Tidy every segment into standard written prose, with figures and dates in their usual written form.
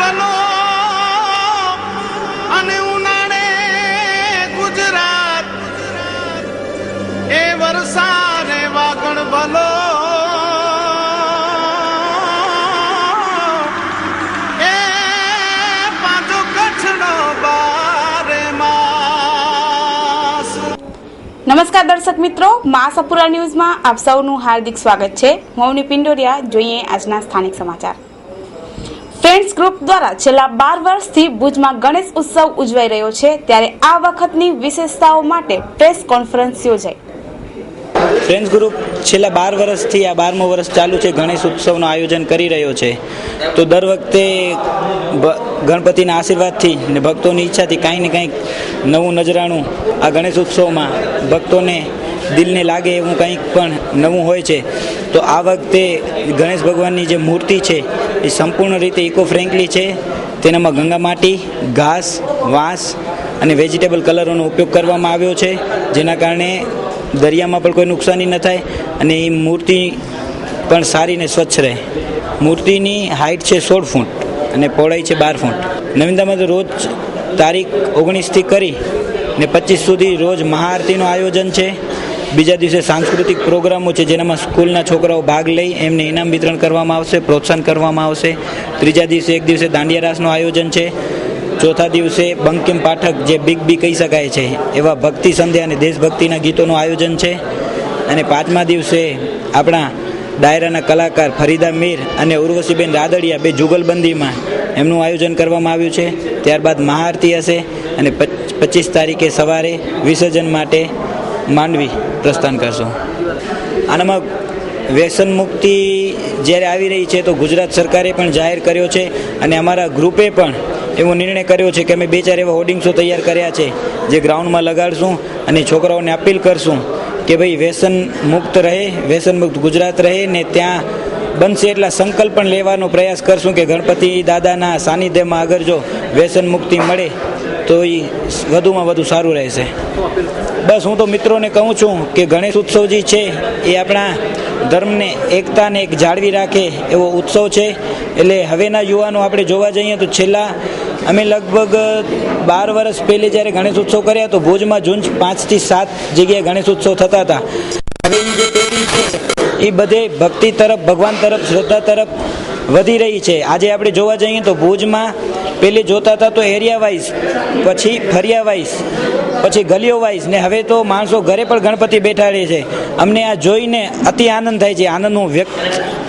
ભલો અને ઉનાળે ગુજરાત એ વરસાદે વાગણ ભલો એ પાછો કચ્છનો બારે માસ। નમસ્કાર દર્શક મિત્રો, માસાપુરા ન્યૂઝમાં આપ સૌનું હાર્દિક સ્વાગત છે। મૌની પિંડોરિયા, જોઈએ આજના સ્થાનિક સમાચાર। ફ્રેન્ડ્સ ગ્રુપ દ્વારા છેલ્લા 12 વર્ષથી ભુજમાં ગણેશ ઉત્સવ ઉજવાઈ રહ્યો છે, ત્યારે આ વખતની વિશેષતાઓ માટે પ્રેસ કોન્ફરન્સ યોજાઈ। ફ્રેન્ડ્સ ગ્રુપ છેલ્લા 12 વર્ષથી આ 12મું વર્ષ ચાલુ છે, ગણેશ ઉત્સવનું આયોજન કરી રહ્યો છે। તો દર વખતે ગણપતિના આશીર્વાદથી ને ભક્તોની ઈચ્છાથી કાંઈ ને કાંઈક નવું નજરાણું આ ગણેશ ઉત્સવમાં ભક્તોને દિલને લાગે એવું કંઈક પણ નવું હોય છે। તો આ વખતે ગણેશ ભગવાનની જે મૂર્તિ છે એ સંપૂર્ણ રીતે ઇકો ફ્રેન્ડલી છે। તેનામાં ગંગા માટી, ઘાસ, વાંસ અને વેજીટેબલ કલરોનો ઉપયોગ કરવામાં આવ્યો છે, જેના કારણે દરિયામાં પણ કોઈ નુકસાની ન થાય અને એ મૂર્તિ પણ સારી ને સ્વચ્છ રહે। મૂર્તિની હાઇટ છે 16 ફૂટ અને પહોળાઈ છે 12 ફૂટ। નવીનતામાં તો રોજ તારીખ 19થી કરી ને 25 સુધી રોજ મહાઆરતીનું આયોજન છે। બીજા દિવસે સાંસ્કૃતિક પ્રોગ્રામો છે, જેનામાં સ્કૂલના છોકરાઓ ભાગ લઈ એમને ઇનામ વિતરણ કરવામાં આવશે, પ્રોત્સાહન કરવામાં આવશે। ત્રીજા દિવસે એક દિવસે દાંડિયા રાસનું આયોજન છે। ચોથા દિવસે બંકિમ પાઠક, જે બિગ બી કહી શકાય છે એવા ભક્તિ સંધ્યા અને દેશભક્તિના ગીતોનું આયોજન છે। અને પાંચમા દિવસે આપણા ડાયરાના કલાકાર ફરીદા મીર અને ઉર્વશીબેન રાદડિયા બે જુગલબંધીમાં એમનું આયોજન કરવામાં આવ્યું છે। ત્યારબાદ મહાઆરતી હશે અને 25 તારીખે સવારે વિસર્જન માટે માંડવી પ્રસ્થાન કરશું। આનામાં વ્યસન મુક્તિ જ્યારે આવી રહી છે તો ગુજરાત સરકારે પણ જાહેર કર્યો છે અને અમારા ગ્રુપે પણ એવો નિર્ણય કર્યો છે કે અમે 2-4 એવા હોર્ડિંગ્સો તૈયાર કર્યા છે, જે ગ્રાઉન્ડમાં લગાડશું અને છોકરાઓને અપીલ કરશું કે ભાઈ વ્યસન મુક્ત રહે, વ્યસન મુક્ત ગુજરાત રહે ને ત્યાં બનશે એટલા સંકલ્પ પણ લેવાનો પ્રયાસ કરશું કે ગણપતિ દાદાના સાનિધ્યમાં અગર જો વ્યસન મુક્તિ મળે તો એ વધુમાં વધુ સારું રહેશે। બસ હું તો મિત્રોને કહું છું કે ગણેશ ઉત્સવ જે છે એ આપણા ધર્મને, એકતાને એક જાળવી રાખે એવો ઉત્સવ છે। એટલે હવેના યુવાનો આપણે જોવા જઈએ તો છેલ્લા અમે લગભગ 12 વર્ષ પહેલે જ્યારે ગણેશ ઉત્સવ કર્યા તો ભુજમાં જૂન 5 થી 7 જગ્યાએ ગણેશ ઉત્સવ થતા હતા। હવેની જે પેઢી છે એ બધે ભક્તિ તરફ, ભગવાન તરફ, શ્રદ્ધા તરફ વધી રહી છે। આજે આપણે જોવા જઈએ તો ભુજમાં પહેલે જોતા હતા તો એરિયા વાઇઝ, પછી ફરિયા વાઇઝ, પછી ગલીઓ વાઇઝ ને હવે તો માણસો ઘરે પણ ગણપતિ બેઠાડે છે। અમને આ જોઈને અતિ આનંદ થાય છે। આનંદ હું વ્યક્ત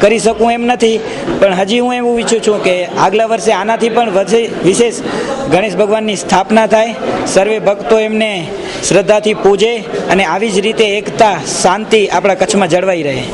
કરી શકું એમ નથી, પણ હજી હું એવું ઈચ્છું છું કે આગલા વર્ષે આનાથી પણ વિશેષ ગણેશ ભગવાનની સ્થાપના થાય, સર્વે ભક્તો એમને શ્રદ્ધાથી પૂજે અને આવી જ રીતે એકતા, શાંતિ આપણા કચ્છમાં જળવાઈ રહે।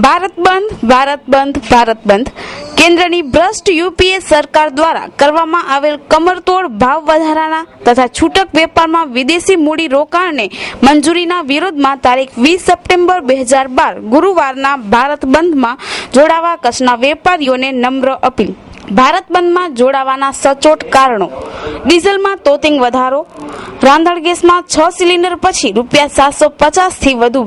ભારત બંધ, ભારત બંધ, ભારત બંધ। કેન્દ્રની ભ્રષ્ટ યુપીએ સરકાર દ્વારા કરવામાં આવેલ કમરતોડ ભાવ વધારાના તથા છૂટક વેપારમાં વિદેશી મૂડી રોકાણને મંજૂરીના વિરોધમાં તારીખ 20 સપ્ટેમ્બર 2012 ગુરુવારના ભારત બંધમાં જોડાવા કચ્છના વેપારીઓને નમ્ર અપીલ। ભારત બંધમાં જોડાવાના સચોટ કારણો: ડીઝલમાં તોતિંગ વધારો, રાંધણ ગેસમાં 6 સિલિન્ડર પછી ₹750 થી વધુ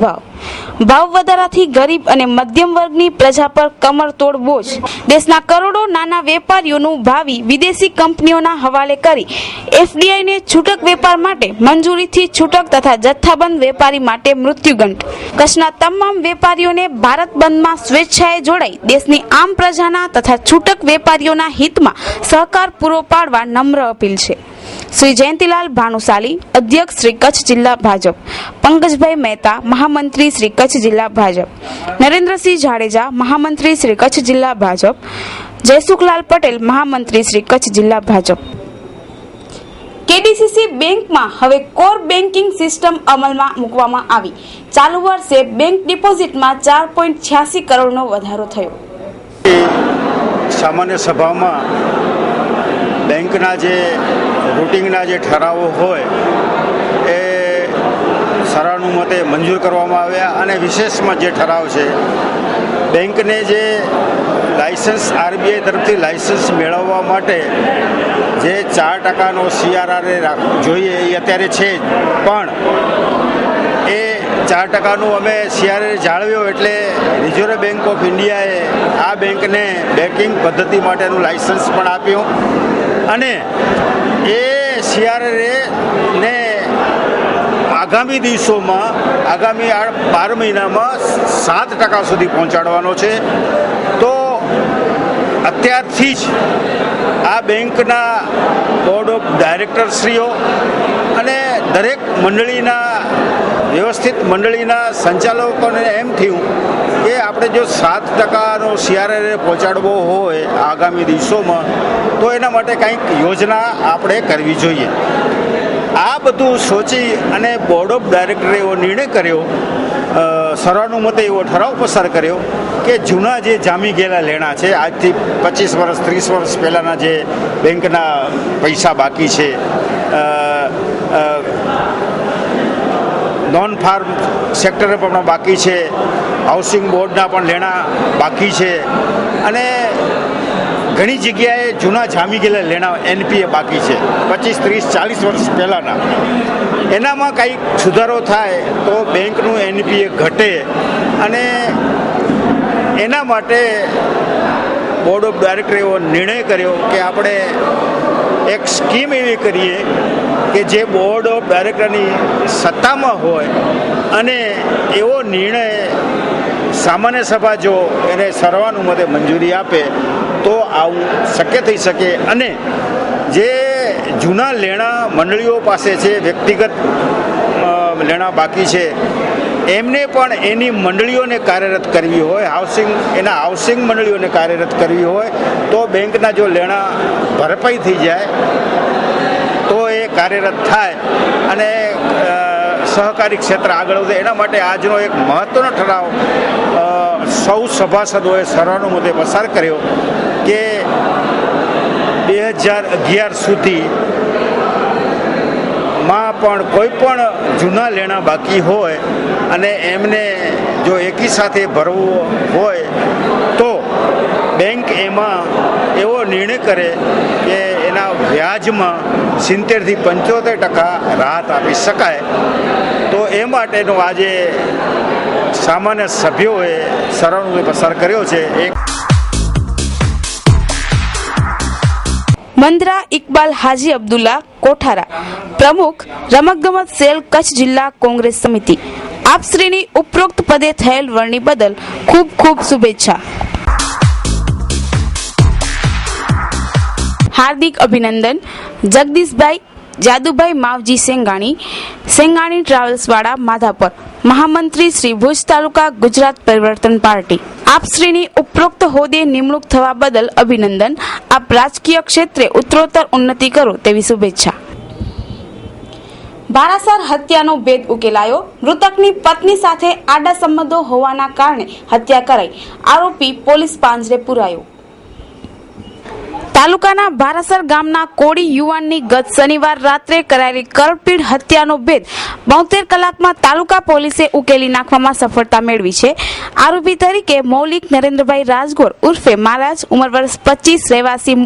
ભાવ વધારાથી ગરીબ અને મધ્યમ વર્ગની પ્રજા પર કમરતોડ બોજ, દેશના કરોડો નાના વેપારીઓનું ભાવિ વિદેશી કંપનીઓના હવાલે કરી એફડીઆઈને છૂટક વેપાર માટે મંજૂરીથી છૂટક તથા જથ્થાબંધ વેપારી માટે મૃત્યુદંડ। કચ્છના તમામ વેપારીઓને ભારત બંધમાં સ્વેચ્છાએ જોડાઈ દેશની આમ પ્રજાના તથા છૂટક વેપારીઓના હિતમાં સહકાર પૂરો પાડવા નમ્ર અપીલ છે। શ્રી જયંતિલાલ ભાનુશાલી, અધ્યક્ષ શ્રી કચ્છ જિલ્લા ભાજપ, પંકજભાઈ મહેતા, મહામંત્રી શ્રી કચ્છ જિલ્લા ભાજપ, નરેન્દ્રસિંહ જાડેજા, મહામંત્રી શ્રી કચ્છ જિલ્લા ભાજપ, જયસુખલાલ પટેલ, મહામંત્રી શ્રી કચ્છ જિલ્લા ભાજપ। કેડીસીસી બેંકમાં હવે કોર બેન્કિંગ સિસ્ટમ અમલમાં મૂકવામાં આવી। ચાલુ વર્ષે બેંક ડિપોઝિટમાં 4.86 કરોડનો વધારો થયો। સામાન્ય સભામાં બેંકના જે રૂટિંગના જે ઠરાવો હોય એ સર્વાનુમતે મંજૂર કરવામાં આવ્યા અને વિશેષમાં જે ઠરાવ છે બેંકને જે લાયસન્સ આરબીઆઈ તરફથી લાયસન્સ મેળવવા માટે જે 4% CRR જોઈએ એ અત્યારે છે જ, પણ એ 4% અમે CRA જાળવ્યો એટલે રિઝર્વ બેંક ઓફ ઇન્ડિયાએ આ બેંકને બેન્કિંગ પદ્ધતિ માટેનું લાઇસન્સ પણ આપ્યું અને એ CRA ને આગામી દિવસોમાં આગામી 12 મહિનામાં 7% સુધી પહોંચાડવાનો છે. તો અત્યારથી જ આ બેંકના બોર્ડ ઓફ ડાયરેક્ટરશ્રીઓ અને દરેક મંડળીના વ્યવસ્થિત મંડળીના સંચાલકોને એમ થયું કે આપણે જો 7%નો CRA પહોંચાડવો હોય આગામી દિવસોમાં તો એના માટે કંઈક યોજના આપણે કરવી જોઈએ. આ બધું સોચી અને બોર્ડ ઓફ ડાયરેક્ટરે એવો નિર્ણય કર્યો, સર્વાનુમતે એવો ઠરાવ પસાર કર્યો કે જૂના જે જામી ગયેલા લેણા છે, આજથી 25 વર્ષ 30 વર્ષ પહેલાંના જે બેંકના પૈસા બાકી છે, નોન ફાર્મ સેક્ટરે પણ બાકી છે, હાઉસિંગ બોર્ડના પણ લેણા બાકી છે અને ઘણી જગ્યાએ જૂના જામી ગયેલા લેણા NPA બાકી છે 25 30 40 વર્ષ પહેલાંના. એનામાં કંઈક સુધારો થાય તો બેંકનું NPA ઘટે અને એના માટે બોર્ડ ઓફ ડાયરેક્ટરે એવો નિર્ણય કર્યો કે આપણે એક સ્કીમ એવી કરીએ કે જે બોર્ડ ઓફ ડાયરેક્ટરની સત્તામાં હોય અને એવો નિર્ણય સામાન્ય સભા જો એને સર્વાનુમતે મંજૂરી આપે તો આવું શક્ય થઈ શકે અને જે જૂના લેણા મંડળીઓ પાસે છે, વ્યક્તિગત લેણા બાકી છે, એમને પણ એની મંડળીઓને કાર્યરત કરવી હોય, એના હાઉસિંગ મંડળીઓને કાર્યરત કરવી હોય તો બેંકના જો લેણા ભરપાઈ થઈ જાય તો એ કાર્યરત થાય અને સહકારી ક્ષેત્ર આગળ વધે. એના માટે આજનો એક મહત્વનો ઠરાવ સૌ સભાસદોએ સર્વાનુમતે પસાર કર્યો કે 2011 સુધીમાં પણ કોઈ પણ જૂના લેણા બાકી હોય અને એમને જો એકી સાથે ભરવું હોય તો બેંક એમાં એવો નિર્ણય કરે કે એના વ્યાજમાં 70 થી 75% રાહત આપી શકાય. તો એ માટેનો આજે સામાન્ય સભ્યોએ સર્વાનુમતે પસાર કર્યો છે. મંદરા ઇકબાલ હાજી અબ્દુલ્લા કોઠારા, પ્રમુખ રમતગમત સેલ કચ્છ જિલ્લા કોંગ્રેસ સમિતિ. આપ શ્રીની ઉપરોક્ત પદે થયેલ વરણી બદલ ખૂબ ખૂબ શુભેચ્છા. હાર્દિક અભિનંદન. જગદીશભાઈ જાદુભાઈ માવજી સેંગાણી, સેંગાણી ટ્રાવેલ્સ વાળા માધાપર, મહામંત્રી શ્રી ભુજ તાલુકા ગુજરાત પરિવર્તન પાર્ટી. આપ શ્રીની ઉપરોક્ત હોદ્દે નિમણૂક થવા બદલ અભિનંદન. આપ રાજકીય ક્ષેત્રે ઉત્તરોત્તર ઉન્નતિ કરો તેવી શુભેચ્છા. ભારાસર હત્યાનો ભેદ ઉકેલાયો. મૃતકની પત્ની સાથે આડા સંબંધો હોવાના કારણે હત્યા કરાઈ. આરોપી પોલીસ પાંજરે પુરાયો. તાલુકાના ભારાસર ગામના કોળી યુવાનની ગત શનિવાર રાત્રે કરાયેલી કરપીણ હત્યાનો ભેદ 72 કલાકમાં તાલુકા પોલીસે ઉકેલી નાખવામાં સફળતા મેળવી છે. આરોપી તરીકે મૌલિક નરેન્દ્રભાઈ રાજગોર ઉર્ફે મહારાજ, ઉંમર વર્ષ 25, રહેવાસી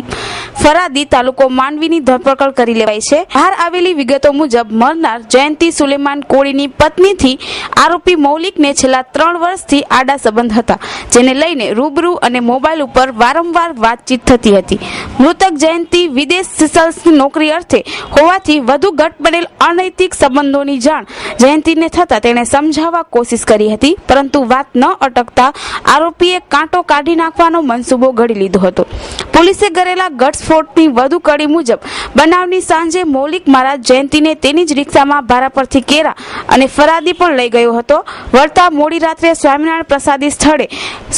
ફરાદી, તાલુકો માંડવીની ધરપકડ કરી લેવાઈ છે. બહાર આવેલી વિગતો મુજબ મરનાર જયંતિ સુલેમાન કોળીની પત્નીથી આરોપી મૌલિકને છેલ્લા 3 વર્ષથી આડા સંબંધ હતા, જેને લઈને રૂબરૂ અને મોબાઈલ ઉપર વારંવાર વાતચીત થતી હતી. મૃતક જયંતિ વિદેશ સિસલ્સની નોકરી અર્થે હોવાથી વધુ ગટ પડેલ અનૈતિક સંબંધોની જાણ જયંતિને થતા તેણે સમજાવવા કોશિશ કરી હતી, પરંતુ વાત ન અટકતા આરોપીએ કાંટો કાઢી નાખવાનો મનસૂબો ઘડી લીધો હતો. પોલીસે કરેલા ઘટસ્ફોટની વધુ કડી મુજબ બનાવની સાંજે મૌલિક મહારાજ જયંતિને તેની જ રિક્ષામાં ભાડા પરથી કેરા અને ફરાદી પણ લઈ ગયો હતો. વળતા મોડી રાત્રે સ્વામિનારાયણ પ્રસાદી સ્થળે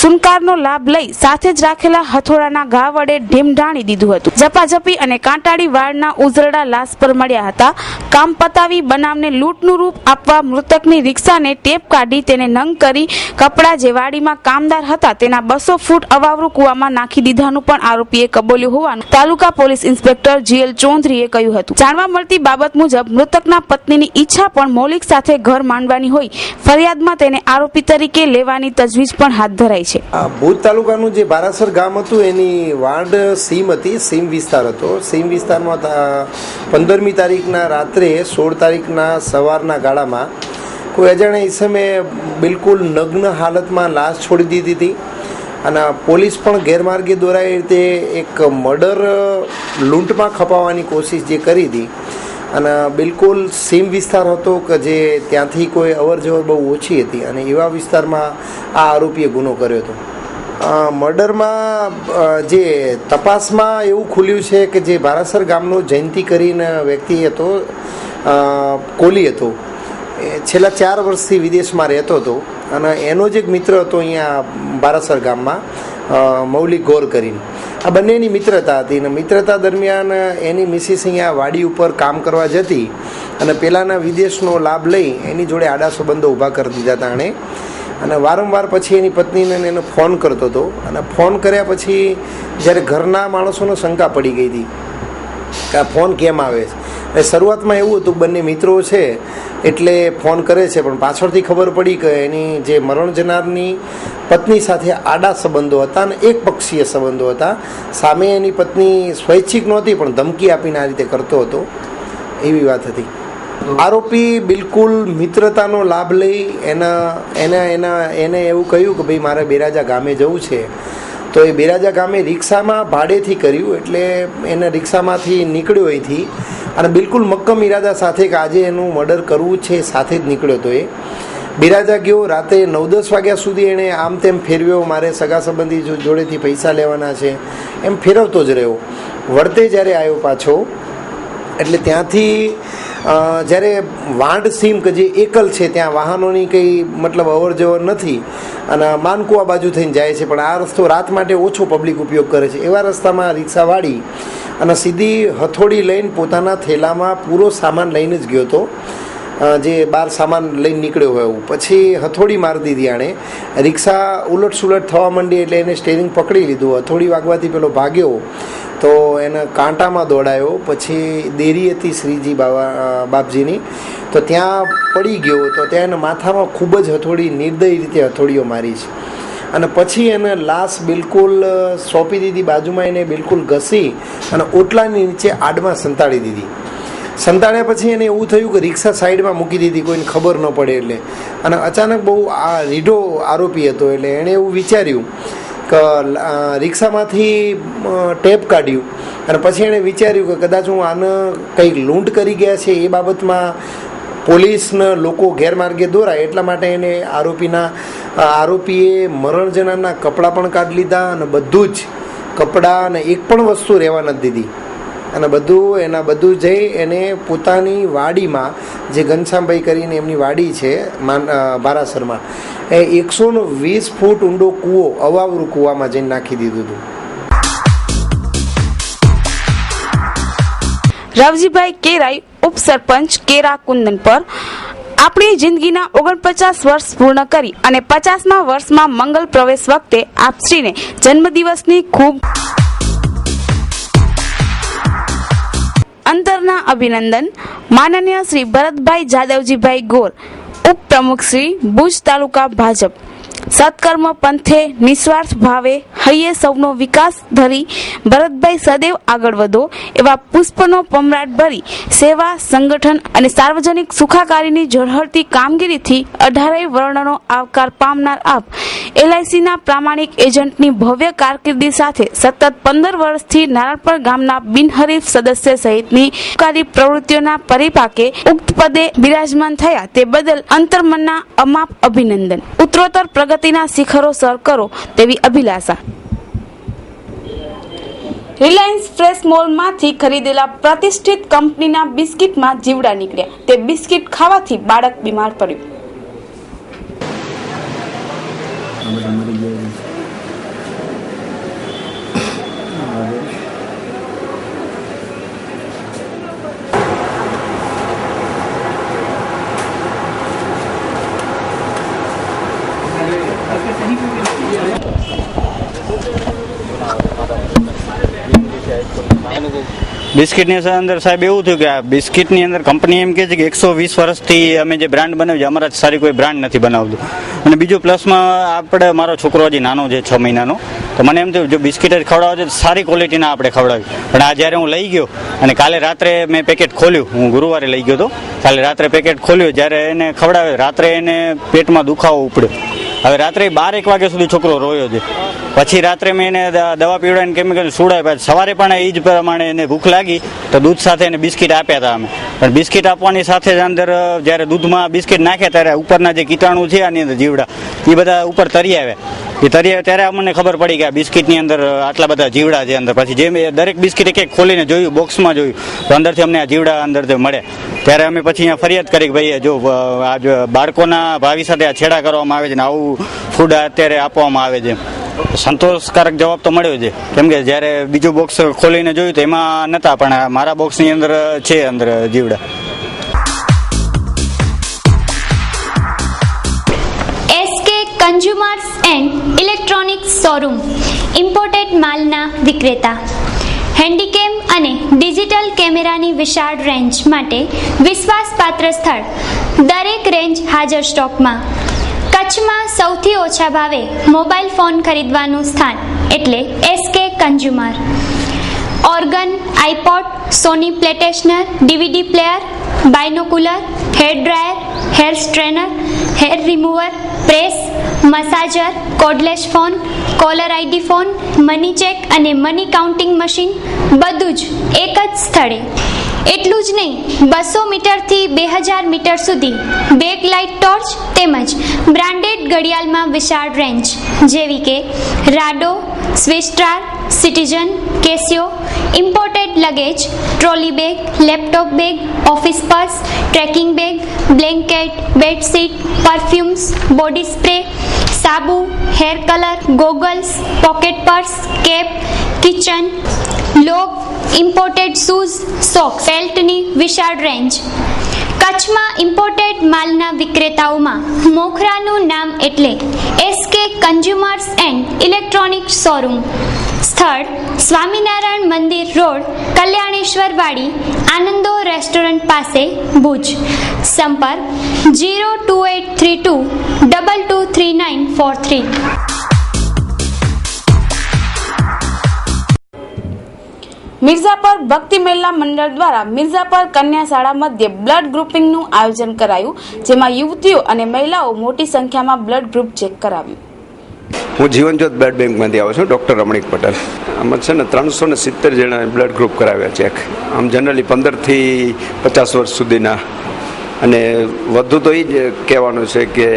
સુનકારનો લાભ લઈ સાથે જ રાખેલા હથોડાના ઘા વડે ઢીમઢાણી દીધું હતું. ઝપાઝપી અને કાંટાળી વાળના ઉઝરડા લાશ પર મળ્યા હતા. કામ પતાવી બનાવને લૂંટનું રૂપ આપવા મૃતકની રિક્ષાને ટેપ કાઢી તેને નંગ કરી કપડા જે વાડીમાં કામદાર હતા તેના 200 ફૂટ અવાવરું કુવામાં નાખી દીધાનું પણ આરોપીએ કબૂલ્યું હોવાનું તાલુકા પોલીસ ઇન્સ્પેક્ટર GL ચૌધરીએ કહ્યું હતું. જાણવા મળતી બાબત મુજબ મૃતકના પત્નીની ઈચ્છા પણ મૌલિક સાથે ઘર માંડવાની હોય ફરિયાદમાં તેને આરોપી તરીકે લેવાની તજવીજ પણ હાથ ધરાઈ છે. ભુજ તાલુકાનું જે ભારાસર ગામ હતું એની વાર્ડ સીમ હતી, સીમ વિસ્તાર હતો. સીમ વિસ્તારમાં 15મી તારીખના રાત્રે 16 તારીખના સવારના ગાળામાં કોઈ અજાણ્યા ઈસમે બિલકુલ નગ્ન હાલતમાં લાશ છોડી દીધી હતી અને પોલીસ પણ ગેરમાર્ગે દોરાઈ રીતે એક મર્ડર લૂંટમાં ખપાવવાની કોશિશ જે કરી હતી અને બિલકુલ સીમ વિસ્તાર હતો કે જે ત્યાંથી કોઈ અવર જવર બહુ ઓછી હતી અને એવા વિસ્તારમાં આ આરોપીએ ગુનો કર્યો હતો. મર્ડરમાં જે તપાસમાં એવું ખુલ્યું છે કે જે ભારાસર ગામનો જયંતિ કરીને વ્યક્તિ હતો, કોલી હતો, છેલ્લા 4 વર્ષથી વિદેશમાં રહેતો હતો અને એનો જ એક મિત્ર હતો અહીંયા ભારાસર ગામમાં, મૌલિક ગોર કરીને. આ બંનેની મિત્રતા હતી અને મિત્રતા દરમિયાન એની મિસિસ અહીંયા વાડી ઉપર કામ કરવા જતી અને પેલાના વિદેશનો લાભ લઈ એની જોડે આડા સંબંધો ઊભા કરી દીધા હતા એણે. અને વારંવાર પછી એની પત્નીને એને ફોન કરતો હતો અને ફોન કર્યા પછી જ્યારે ઘરના માણસોને શંકા પડી ગઈ હતી કે આ ફોન કેમ આવે છે. શરૂઆતમાં એવું હતું બંને મિત્રો છે એટલે ફોન કરે છે, પણ પાછળથી ખબર પડી કે એની જે મરણ જનારની પત્ની સાથે આડા સંબંધો હતા અને એક પક્ષીય સંબંધો હતા. સામે એની પત્ની સ્વૈચ્છિક નહોતી પણ ધમકી આપીને આ રીતે કરતો હતો, એવી વાત હતી. આરોપી બિલકુલ મિત્રતાનો લાભ લઈ એને એવું કહ્યું કે ભાઈ મારે બેરાજા ગામે જવું છે, તો એ બેરાજા ગામે રિક્ષામાં ભાડેથી કર્યું. એટલે એને રિક્ષામાંથી નીકળ્યો અહીંથી અને બિલકુલ મક્કમ ઈરાદા સાથે કે આજે એનું મર્ડર કરવું છે, સાથે જ નીકળ્યો હતો. એ બિરાજા ગયો, રાતે 9-10 વાગ્યા સુધી એણે આમ તેમ ફેરવ્યો, મારે સગા સંબંધી જોડેથી પૈસા લેવાના છે એમ ફેરવતો જ રહ્યો. વળતે જ્યારે આવ્યો પાછો એટલે ત્યાંથી જ્યારે વાંડ સીમ કે જે એકલ છે ત્યાં વાહનોની કંઈ મતલબ અવર જવર નથી અને માનકુવા બાજુ થઈને જાય છે, પણ આ રસ્તો રાત માટે ઓછો પબ્લિક ઉપયોગ કરે છે. એવા રસ્તામાં રિક્ષા વાળી અને સીધી હથોડી લઈને પોતાના થેલામાં પૂરો સામાન લઈને જ ગયો હતો, જે બહાર સામાન લઈને નીકળ્યો હોય એવું. પછી હથોડી મારી દીધી આણે, રિક્ષા ઉલટ સુલટ થવા માંડી એટલે એને સ્ટેરિંગ પકડી લીધું. હથોડી વાગવાથી પેલો ભાગ્યો તો એને કાંટામાં દોડાયો. પછી દેરી હતી શ્રીજી બાપજીની, તો ત્યાં પડી ગયો. તો ત્યાં એને માથામાં ખૂબ જ હથોડી, નિર્દય રીતે હથોડીઓ મારી છે. અને પછી એને લાશ બિલકુલ સોંપી દીધી બાજુમાં, એને બિલકુલ ઘસી અને ઓટલાની નીચે આડમાં સંતાડી દીધી. સંતાડ્યા પછી એને એવું થયું કે રિક્ષા સાઈડમાં મૂકી દીધી, કોઈને ખબર ન પડે એટલે. અને અચાનક બહુ આ રીઢો આરોપી હતો એટલે એણે એવું વિચાર્યું કે રિક્ષામાંથી ટેપ કાઢ્યું અને પછી એણે વિચાર્યું કે કદાચ હું આને કંઈક લૂંટ કરી ગયા છે એ બાબતમાં પોલીસને લોકો ગેરમાર્ગે દોરાય, એટલા માટે એને આરોપીએ મરણ જનારના કપડાં પણ કાઢી લીધા અને બધું જ કપડાં અને એક પણ વસ્તુ રહેવા નથી દીધી. અને બધું જઈ એને પોતાની વાડીમાં, જે ઘનશ્યામભાઈ કરીને એમની વાડી છે ભારાસરમાં, એ 120 ફૂટ ઊંડો કૂવો, અવાવરું કૂવામાં જઈને નાખી દીધું હતું. રવજીભાઈ કેરાઈ, ઉપસરપંચ કેરા કુંદન પર આપણી જિંદગીના 49 વર્ષ પૂર્ણ કરી અને 50મા વર્ષમાં મંગલ પ્રવેશ વખતે આપશ્રીને જન્મદિવસની ખૂબ અંતરના અભિનંદન. માનનીય શ્રી ભરતભાઈ જાદવજીભાઈ ગોર, ઉપપ્રમુખ શ્રી, ભુજ તાલુકા ભાજપ. સત્કર્મ પંથે નિસ્વાર્થ ભાવે હૈયે સૌનો વિકાસ ધરી ભરતભાઈ સદૈવ આગળ વધો એવા પુષ્પનો પમરાટ ભરી સેવા, સંગઠન અને સાર્વજનિક સુખાકારીની ઝળહળતી કામગીરીથી 18 વર્ણનો આવકાર પામનાર આપ LICના પ્રામાણિક એજન્ટની ભવ્ય કારકિર્દી સાથે સતત 15 વર્ષથી નારણપર ગામના બિનહરીફ સદસ્ય સહિતની કાર્ય પ્રવૃત્તિઓના પરિપાકે ઉક્ત પદે બિરાજમાન થયા તે બદલ અંતર્મનના અમાપ અભિનંદન. ઉત્તરોત્તર પ્રગતિના શિખરો સર કરો તેવી અભિલાષા. રિલાયન્સ ફ્રેશ મોલમાંથી ખરીદેલા પ્રતિષ્ઠિત કંપનીના બિસ્કિટમાં જીવડા નીકળ્યા. તે બિસ્કિટ ખાવાથી બાળક બીમાર પડ્યું. બિસ્કિટની અંદર સાહેબ એવું થયું કે આ બિસ્કિટની અંદર કંપની એમ કહે છે કે 120 વર્ષથી અમે જે બ્રાન્ડ બનાવી છે અમારા સારી કોઈ બ્રાન્ડ નથી બનાવતું. અને બીજું પ્લસમાં આપણે મારો છોકરો હજી નાનો છે 6 મહિનાનો, તો મને એમ થયું જો બિસ્કિટ જ ખવડાવે છે સારી ક્વોલિટીના આપણે ખવડાવી. પણ આ જ્યારે હું લઈ ગયો અને કાલે રાત્રે મેં પેકેટ ખોલ્યું, હું ગુરુવારે લઈ ગયો હતો, કાલે રાત્રે પેકેટ ખોલ્યું, જ્યારે એને ખવડાવે રાત્રે એને પેટમાં દુખાવો ઉપડ્યો. હવે રાત્રે 12-1 વાગ્યા સુધી છોકરો રોયો છે. પછી રાત્રે મેં એને દવા પીવડાવીને કેમિકલ સુડાવ્યા. સવારે પણ એ જ પ્રમાણે એને ભૂખ લાગી તો દૂધ સાથે એને બિસ્કિટ આપ્યા હતા અમે. પણ બિસ્કિટ આપવાની સાથે જ અંદર જ્યારે દૂધમાં બિસ્કિટ નાખ્યા ત્યારે ઉપરના જે કીટાણુ છે આની અંદર જીવડા એ બધા ઉપર તરી આવ્યા. એ તરી આવ્યા ત્યારે અમને ખબર પડી કે આ બિસ્કિટની અંદર આટલા બધા જીવડા છે અંદર. પછી જેમ દરેક બિસ્કિટ એક ખોલીને જોયું, બોક્સમાં જોયું, તો અંદરથી અમને આ જીવડા અંદર મળે. ત્યારે અમે પછી અહીંયા ફરિયાદ કરી કે ભાઈ જો આ બાળકોના ભાવિ સાથે આ છેડા કરવામાં આવે છે ને આવું ફૂડ અત્યારે આપવામાં આવે છે. સંતોષકારક જવાબ તો મળ્યો છે, કેમ કે જ્યારે બીજું બોક્સ ખોલીને જોયું તો એમાં નહોતા, પણ મારા બોક્સની અંદર છે અંદર જીવડા. SK consumers and electronics showroom imported માલના વિક્રેતા. હેન્ડીકેમ અને ડિજિટલ કેમેરાની વિશાળ રેન્જ માટે વિશ્વાસપાત્ર સ્થળ. દરેક રેન્જ હાજર સ્ટોકમાં. કચ્છમાં સૌથી ઓછા ભાવે મોબાઈલ ફોન ખરીદવાનું સ્થાન એટલે SK consumer. Organ, iPod, Sony PlayStation, DVD player, binocular, hair dryer, hair strainer, hair remover, press, massager, cordless phone, caller ID phone, money check અને મની કાઉન્ટિંગ મશીન બધું જ એક જ સ્થળે. એટલું જ નહીં, 200 મીટરથી 2000 મીટર સુધી બેક લાઇટ ટોર્ચ તેમજ બ્રાન્ડેડ ઘડિયાળમાં વિશાળ રેન્જ જેવી કે Rado, Swisstar, Citizen, Casio. Imported luggage, trolley bag, laptop bag, office purse, trekking bag, blanket, bedsheet, perfumes, body spray, સાબુ, hair colour, goggles, pocket purse, cap, kitchen, લોગ, imported shoes, socks, બેલ્ટની વિશાળ range. કચ્છમાં imported માલના વિક્રેતાઓમાં મોખરાનું નામ એટલે SK consumers and electronics showroom. સ્થળ સ્વામિનારાયણ મંદિર રોડ, કલ્યાણેશ્વર વાડી, આનંદો રેસ્ટોરન્ટ પાસે, ભુજ. સંપર્ક 02832 223943. મિર્ઝાપર ભક્તિ મહિલા મંડળ દ્વારા મિર્ઝાપર કન્યા શાળા મધ્યે બ્લડ ગ્રુપિંગનું આયોજન કરાયું, જેમાં યુવતીઓ અને મહિલાઓ મોટી સંખ્યામાં બ્લડ ગ્રુપ ચેક કરાવ્યું. હું જીવનજ્યોત બ્લડ બેંકમાંથી આવું છું, ડૉક્ટર રમણીક પટેલ. આમાં છે ને 370 જણાએ બ્લડ ગ્રુપ કરાવ્યા ચેક. આમ જનરલી 15થી 50 વર્ષ સુધીના. અને વધુ તો એ જ કહેવાનું છે કે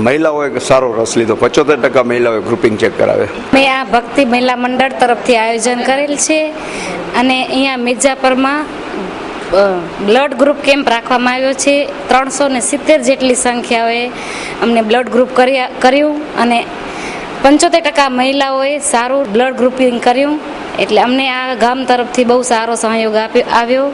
મહિલાઓએ સારો રસ લીધો. 75% મહિલાઓએ ગ્રુપિંગ ચેક કરાવે. મેં આ ભક્તિ મહિલા મંડળ તરફથી આયોજન કરેલ છે અને અહીંયા મિર્ઝાપરમાં બ્લડ ગ્રુપ કેમ્પ રાખવામાં આવ્યો છે. 370 જેટલી સંખ્યાઓએ અમને બ્લડ ગ્રુપ કર્યું અને 75% મહિલાઓએ સારું બ્લડ ગ્રુપિંગ કર્યું. એટલે અમને આ ગામ તરફથી બહુ સારો સહયોગ આવ્યો.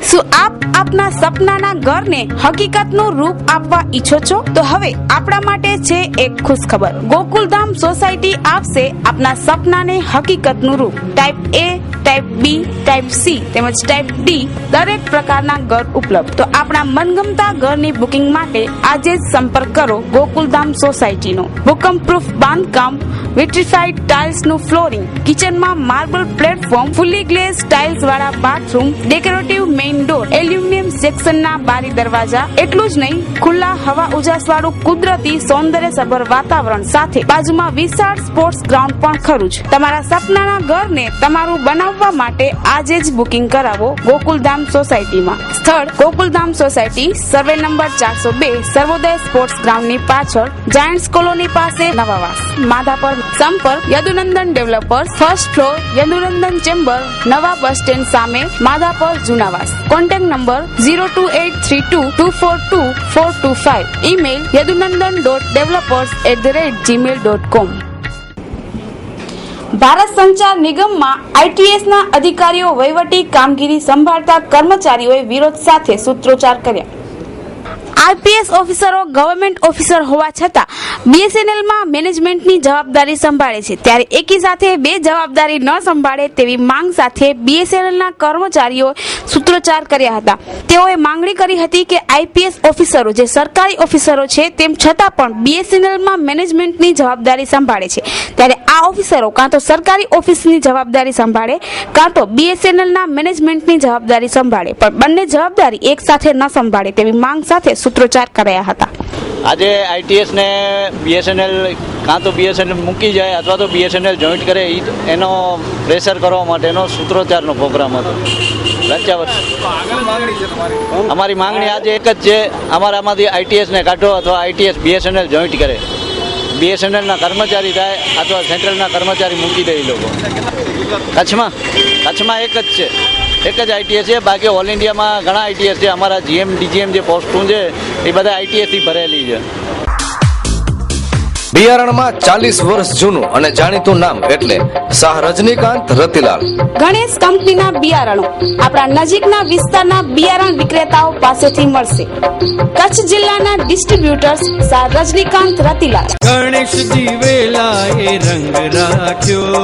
શું આપ આપના સપનાના ઘરને હકીકતનું રૂપ આપવા ઈચ્છો છો? તો હવે આપણા માટે છે એક ખુશખબર. ગોકુલધામ સોસાયટી આપશે આપના સપનાને હકીકતનું રૂપ. Type A, type B, type C તેમજ ટાઈપ D દરેક પ્રકારના ઘર ઉપલબ્ધ. તો આપણા મનગમતા ઘરની બુકિંગ માટે આજે જ સંપર્ક કરો ગોકુલધામ સોસાયટીનો. ભૂકંપ પ્રૂફ બાંધકામ, વિટ્રીફાઈડ ટાઇલ્સનું ફ્લોરિંગ, કિચનમાં marble platform, fully glaze tiles વાળા bathroom, decorative main door, aluminium સેક્શનના બારી દરવાજા. એટલું જ નહીં, ખુલ્લા હવા ઉજાસ વાળું કુદરતી સૌંદર્યસભર વાતાવરણ સાથે બાજુમાં વિશાળ સ્પોર્ટ્સ ગ્રાઉન્ડ પણ ખરું છે. તમારા સપનાના ઘરને તમારું બનાવવા માટે આજે જ બુકિંગ કરાવો ગોકુલધામ સોસાયટીમાં. સ્થળ Gokuldham society, survey number 402, Sarvodaya sports ગ્રાઉન્ડની પાછળ, જાયન્ટ્સ કોલોની પાસે, નવાવાસ, માધાપર. સંપર્ક Yadunandan developers, first floor, Yadunandan chamber, નવા બસ સ્ટેન્ડ સામે, Madhapar, Junavas. Contact number 02832242425. Email yadunandan.developers@gmail.com. Bharat Sanchar નિગમમાં ITSના અધિકારીઓ વહીવટી કામગીરી સંભાળતા કર્મચારીઓએ વિરોધ સાથે સૂત્રોચ્ચાર કર્યા. આઈપીએસ ઓફિસરો ગવર્મેન્ટ ઓફિસર હોવા છતાં બીએસએનએલમાં મેનેજમેન્ટની જવાબદારી સંભાળે છે, ત્યારે એકી સાથે બે જવાબદારી ન સંભાળે તેવી માંગ સાથે બીએસએનએલના કર્મચારીઓ સૂત્રોચ્ચાર કર્યા હતા. તેઓએ માંગણી કરી હતી કે આઈપીએસ ઓફિસરો જે સરકારી ઓફિસરો છે તેમ છતાં પણ બીએસએનએલમાં મેનેજમેન્ટની જવાબદારી સંભાળે છે, ત્યારે આ ઓફિસરો કાં તો સરકારી ઓફિસની જવાબદારી સંભાળે કાં તો બીએસએનએલના મેનેજમેન્ટની જવાબદારી સંભાળે, પણ બંને જવાબદારી એક સાથે ન સંભાળે તેવી માંગ સાથે સૂત્રોચ્ચાર કર્યા હતા. આજે આઈટીએસ ને બીએસએનએલ કાં તો બીએસએનએલ મૂકી જાય અથવા તો બીએસએનએલ જોઈન્ટ કરે એનો પ્રેશર કરવા માટેનો સૂત્રોચ્ચારનો પ્રોગ્રામ હતો. અમારી માંગણી આજે એક જ છે, અમારામાંથી આઈટીએસને કાઢો અથવા આઈટીએસ બીએસએનએલ જોઈન્ટ કરે, બીએસએનએલના કર્મચારી થાય અથવા સેન્ટ્રલના કર્મચારી મૂકી દે. એ લોકો કચ્છમાં એક જ છે, એક જ આઈટીએસ છે. બાકી ઓલ ઇન્ડિયામાં ઘણા આઈટીએસ છે. અમારા જીએમ ડીજીએમ જે પોસ્ટું છે એ બધા આઈટીએસથી ભરેલી છે. બિયારણમાં 40 વર્ષ જૂનું અને જાણીતું નામ એટલે શાહ રજનીકાંત રતિલાલ. ગણેશ કંપનીના બિયારણો આપણા નજીકના વિસ્તારના બિયારણ વિક્રેતાઓ પાસેથી મળશે. કચ્છ જિલ્લાના ડિસ્ટ્રીબ્યુટર્સ શાહ રજનીકાંત રતિલાલ. ગણેશજી વેલાએ રંગ રાખ્યો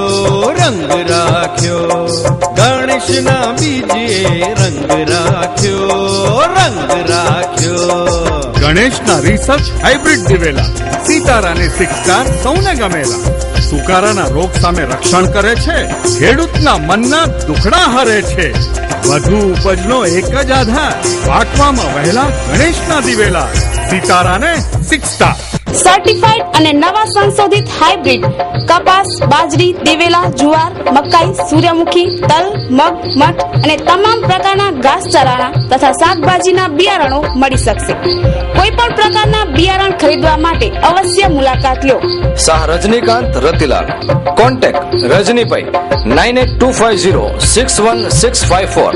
ગણેશના બીજે રંગ રાખ્યો. ગણેશના રિસર્ચ હાઇબ્રિડ દિવેલા સીતારાને 6 સ્ટાર સૌને ગમેલા. સુકારાના રોગ સામે રક્ષણ કરે છે, ખેડૂતના મનના દુખડા હરે છે. વધુ ઉપજનો એક જ આધાર, પાકવામાં વહેલા ગણેશના દિવેલા સીતારાને 6 સ્ટાર. સર્ટિફાઈડ અને નવા સંશોધિત હાઇબ્રિડ કપાસ, બાજરી, દિવેલા, જુવાર, મકાઈ, સૂર્યમુખી, તલ, મગ, મઠ અને તમામ પ્રકારના ઘાસચારાના તથા શાકભાજીના બિયારણો મળી શકશે. કોઈ પણ પ્રકારના બિયારણ ખરીદવા માટે અવશ્ય મુલાકાત લો. Shah Rajnikant Ratilal. Contact Rajnibhai 9825061654,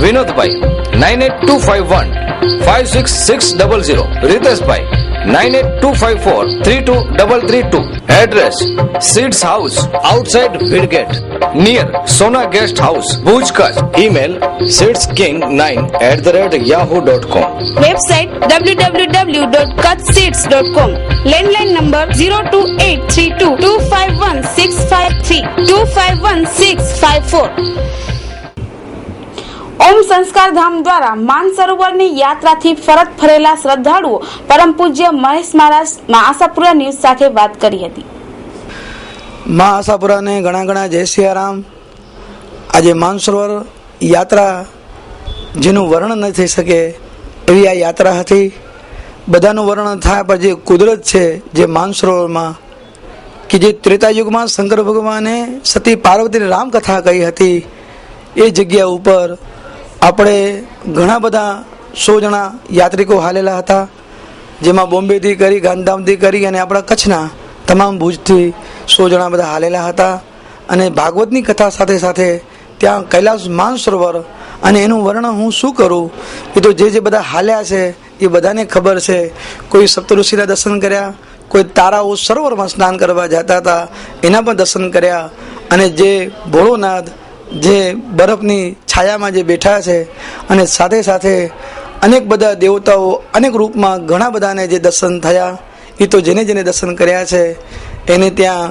Vinodbhai 9825156600, Riteshbhai 9825432332. Address seeds house outside Bhidgate near Sona guest house, Bhuj, Kutch. Email seedsking9@yahoo.com. Website www.kutchseeds.com. Landline number 02832251653 251654. Om Sanskar Dham દ્વારા માન સરોવરની યાત્રાથી પરત ફરેલા શ્રદ્ધાળુઓ પરમ પૂજ્ય મહેશ મહારાજ મા આશાપુરા ન્યૂઝ સાથે વાત કરી હતી. મા આશાપુરાને ઘણા જય સિયારામ. આજે માનસરોવર યાત્રા જેનું વર્ણન ન થઈ શકે એવી આ યાત્રા હતી. બધાનું વર્ણન થાય પણ જે કુદરત છે જે માનસરોવરમાં કે જે ત્રેતાયુગમાં શંકર ભગવાને સતી પાર્વતીની રામકથા કહી હતી, એ જગ્યા ઉપર આપણે ઘણા બધા 100 જણા યાત્રિકો હાલેલા હતા, જેમાં બોમ્બેથી કરી, ગાંધીધામથી કરી અને આપણા કચ્છના તમામ ભુજથી 100 જણા બધા હાલેલા હતા. અને ભાગવતની કથા સાથે સાથે ત્યાં કૈલાસ માનસરોવર અને એનું વર્ણન હું શું કરું, એ તો જે બધા હાલ્યા છે એ બધાને ખબર છે. કોઈ સપ્તઋષિના દર્શન કર્યા, કોઈ તારાઓ સરોવરમાં સ્નાન કરવા જતા હતા એના પણ દર્શન કર્યા, અને જે ભોળોનાથ જે બરફની છાયામાં જે બેઠા છે, અને સાથે સાથે અનેક બધા દેવતાઓ અનેક રૂપમાં ઘણા બધાને જે દર્શન થયા, એ તો જેને દર્શન કર્યા છે એને ત્યાં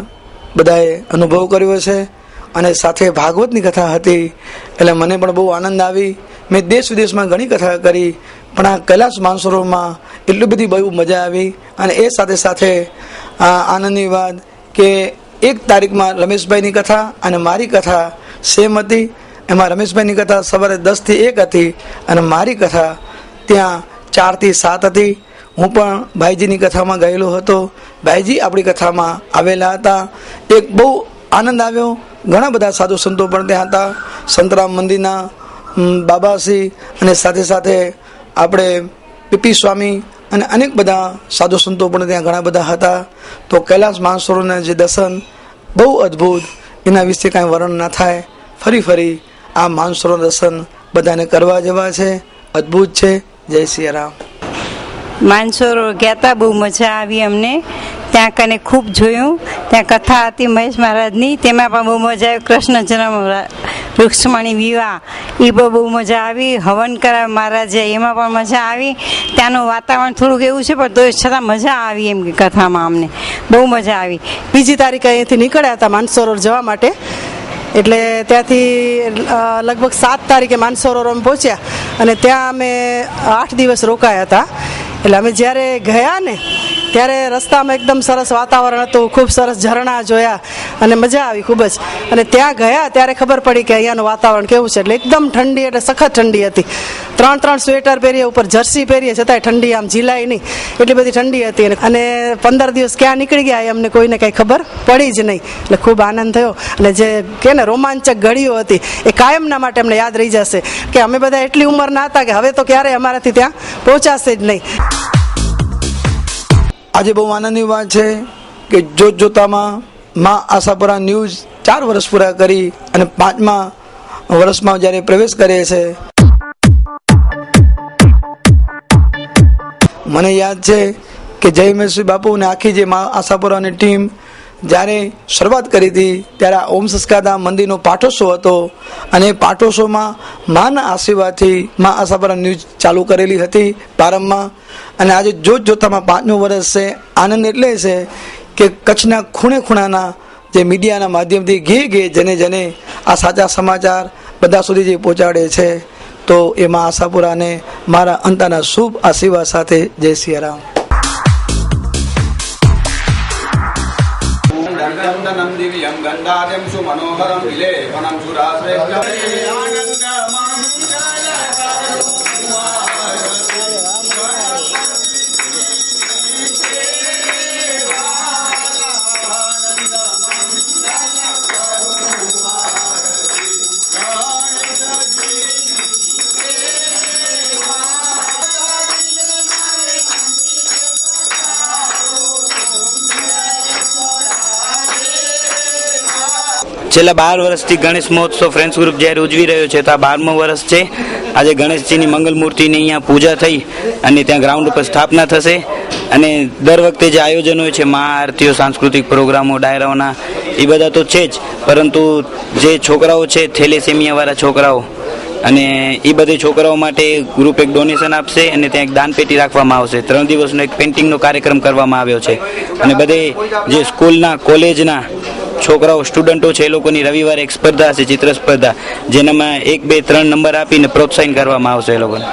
બધાએ અનુભવ કર્યો છે. અને સાથે ભાગવતની કથા હતી એટલે મને પણ બહુ આનંદ આવી. મેં દેશ વિદેશમાં ઘણી કથા કરી, પણ આ કૈલાસ માનસરોવરમાં એટલી બધી બહુ મજા આવી. અને એ સાથે સાથે આનંદની વાત કે 1 તારીખમાં રમેશભાઈની કથા અને મારી કથા સેમ હતી. એમાં રમેશભાઈની કથા સવારે 10 થી 1 હતી અને મારી કથા ત્યાં 4 થી 7 હતી. હું પણ ભાઈજીની કથામાં ગયેલો હતો, ભાઈજી આપણી કથામાં આવેલા હતા. એક બહુ આનંદ આવ્યો. ઘણા બધા સાધુ સંતો પણ ત્યાં હતા, સંતરામ મંદિરના બાબાશ્રી અને સાથે સાથે આપણે પીપી સ્વામી અને અનેક બધા સાધુ સંતો પણ ત્યાં ઘણા બધા હતા. તો કૈલાસ માનસરોવરના જે દર્શન બહુ અદ્ભુત, એના વિશે કાંઈ વર્ણન ના થાય. ફરી આ માનસરોવર દર્શન બધાને કરવા જેવા છે, અદ્ભુત છે. જય સિયારામ. માનસરોવર ગયા હતા, બહુ મજા આવી અમને. ત્યાં કને ખૂબ જોયું. ત્યાં કથા હતી મહેશ મહારાજની, તેમાં પણ બહુ મજા આવી. કૃષ્ણ જન્મ, રૂક્ષ્મણી વિવાહ, એ પણ બહુ મજા આવી. હવન કરાવે મહારાજે, એમાં પણ મજા આવી. ત્યાંનું વાતાવરણ થોડુંક એવું છે, પણ તો છતાં મજા આવી એમ કે કથામાં અમને બહુ મજા આવી. બીજી તારીખે અહીંથી નીકળ્યા હતા માનસરોવર જવા માટે, એટલે ત્યાંથી લગભગ 7 તારીખે માનસરોવર અમે પહોંચ્યા અને ત્યાં અમે 8 દિવસ રોકાયા હતા. એટલે અમે જ્યારે ગયા ને ત્યારે રસ્તામાં એકદમ સરસ વાતાવરણ હતું, ખૂબ સરસ ઝરણા જોયા અને મજા આવી ખૂબ જ. અને ત્યાં ગયા ત્યારે ખબર પડી કે અહીંયાનું વાતાવરણ કેવું છે. એટલે એકદમ ઠંડી, એટલે સખત ઠંડી હતી. 3 સ્વેટર પહેરીએ, ઉપર જર્સી પહેરીએ, છતાંય ઠંડી આમ ઝીલાય નહીં, એટલી બધી ઠંડી હતી. અને 15 દિવસ ક્યાં નીકળી ગયા એ અમને કોઈને કંઈ ખબર પડી જ નહીં. એટલે ખૂબ આનંદ થયો. અને જે કે ને રોમાંચક ઘડીઓ હતી એ કાયમના માટે અમને યાદ રહી જશે કે અમે બધા એટલી ઉંમરના હતા કે હવે તો ક્યારેય અમારાથી ત્યાં પહોંચાશે જ નહીં. આજે બહુ આનંદની વાત છે કે જોત જોતામાં માં આશાપુરા ન્યૂઝ 4 વર્ષ પૂરા કરી અને 5મા વર્ષમાં જ્યારે પ્રવેશ કરે છે. મને યાદ છે કે જય મેશ્રી બાપુ અને આખી જે માં આશાપુરાની ટીમ જ્યારે શરૂઆત કરી હતી ત્યારે આ ઓમ સંસ્કારધામ મંદિરનો પાઠોત્સવ હતો અને પાઠોત્સવમાં માના આશીર્વાદથી માં આશાપુરા ન્યૂઝ ચાલુ કરેલી હતી પ્રારંભમાં. અને આજે જોત જોતામાં 5મું વર્ષ છે. આનંદ એટલે છે કે કચ્છના ખૂણે ખૂણાના જે મીડિયાના માધ્યમથી ઘે જને આ સાચા સમાચાર બધા સુધી જે પહોંચાડે છે, તો એમાં આશાપુરાને મારા અંતના શુભ આશીર્વાદ સાથે જય સિયારામ. છેલ્લા 12 વર્ષથી ગણેશ મહોત્સવ ફ્રેન્ડ્સ ગ્રુપ જ્યારે ઉજવી રહ્યો છે, તો આ 12મું વર્ષ છે. આજે ગણેશજીની મંગલ મૂર્તિની અહીંયા પૂજા થઈ અને ત્યાં ગ્રાઉન્ડ ઉપર સ્થાપના થશે. અને દર વખતે જે આયોજન હોય છે, મહાઆરતીઓ, સાંસ્કૃતિક પ્રોગ્રામો, ડાયરાઓના, એ બધા તો છે જ, પરંતુ જે છોકરાઓ છે, થેલેસેમિયાવાળા છોકરાઓ, અને એ બધી છોકરાઓ માટે ગ્રુપ એક ડોનેશન આપશે અને ત્યાં એક દાનપેટી રાખવામાં આવશે. 3 દિવસનો એક પેઇન્ટિંગનો કાર્યક્રમ કરવામાં આવ્યો છે. અને બધે જે સ્કૂલના, કોલેજના છોકરાઓ, સ્ટુડન્ટો છે, એ લોકોની રવિવારે એક સ્પર્ધા હશે, ચિત્ર સ્પર્ધા, જેનામાં 1, 2, 3 નંબર આપીને પ્રોત્સાહન કરવામાં આવશે એ લોકોને.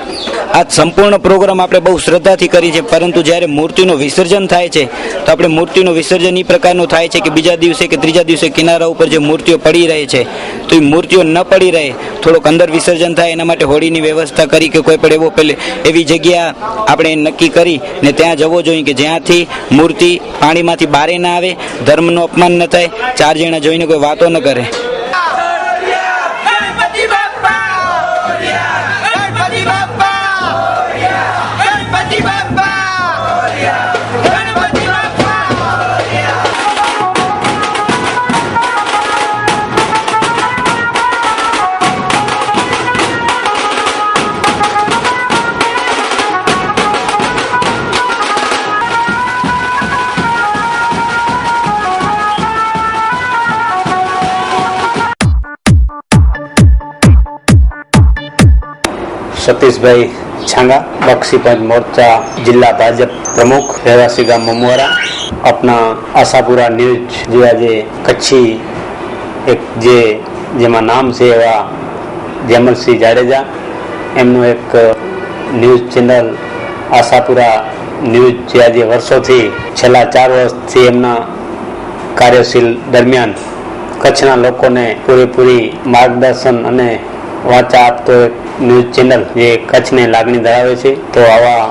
આ સંપૂર્ણ પ્રોગ્રામ આપણે બહુ શ્રદ્ધાથી કરી છે, પરંતુ જ્યારે મૂર્તિનું વિસર્જન થાય છે, તો આપણે મૂર્તિનું વિસર્જન એ પ્રકારનું થાય છે કે બીજા દિવસે કે ત્રીજા દિવસે કિનારા ઉપર જે મૂર્તિઓ પડી રહે છે, તો એ મૂર્તિઓ ન પડી રહે, થોડોક અંદર વિસર્જન થાય, એના માટે હોળીની વ્યવસ્થા કરી કે કોઈ પણ એવી જગ્યા આપણે નક્કી કરી ને ત્યાં જવો જોઈએ કે જ્યાંથી મૂર્તિ પાણીમાંથી બહાર ના આવે, ધર્મનું અપમાન ન થાય, 4 જણા જોઈને કોઈ વાતો ન કરે. સતીશભાઈ છાંગા, બક્ષીપંચ મોરચા જિલ્લા ભાજપ પ્રમુખ, રહેવાસી ગામ મમવારા. આપના આશાપુરા ન્યૂઝ જે આજે કચ્છી એક જેમાં નામ છે એવા જેમલસિંહ જાડેજા, એમનું એક ન્યૂઝ ચેનલ આશાપુરા ન્યૂઝ જે આજે વર્ષોથી છેલ્લા 4 વર્ષથી એમના કાર્યશીલ દરમિયાન કચ્છના લોકોને પૂરેપૂરી માર્ગદર્શન અને વાંચા આપતો એક ન્યૂઝ ચેનલ જે કચ્છને લાગણી ધરાવે છે. તો આવા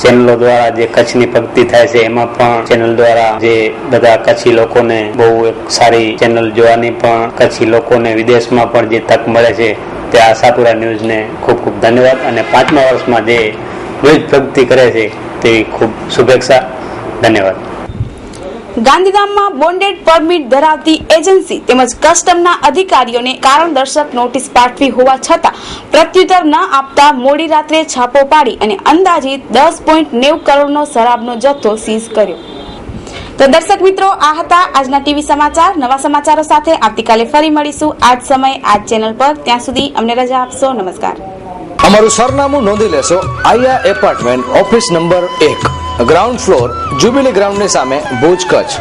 ચેનલો દ્વારા જે કચ્છની ભક્તિ થાય છે, એમાં પણ ચેનલ દ્વારા જે બધા કચ્છી લોકોને બહુ એક સારી ચેનલ જોવાની પણ કચ્છી લોકોને વિદેશમાં પણ જે તક મળે છે, તે આશાપુરા ન્યૂઝને ખૂબ ખૂબ ધન્યવાદ. અને 5મા વર્ષમાં જે ન્યૂઝ ભક્તિ કરે છે તેવી ખૂબ શુભેચ્છા. ધન્યવાદ. ગાંધીધામમાં બોન્ડેડ પરમિટ ધરાવતી એજન્સી તેમજ કસ્ટમના અધિકારીઓને કારણદર્શક નોટિસ પાઠવી હોવા છતાં પ્રત્યુત્તર ન આપતા મોડી રાત્રે છાપો પાડી અને અંદાજિત 10.90 કરોડનો શરાબનો જથ્થો સીઝ કર્યો. તો દર્શક મિત્રો, આ હતા આજના ટીવી સમાચાર. નવા સમાચારો સાથે આવતીકાલે ફરી મળીશું આ જ સમયે આ ચેનલ પર. ત્યાં સુધી અમને રજા આપશો. નમસ્કાર. અમારું સરનામું નોંધી લેશો. Aaya apartment, office number 1, ground floor, jubilee ગ્રાઉન્ડની સામે, ભુજ, કચ્છ.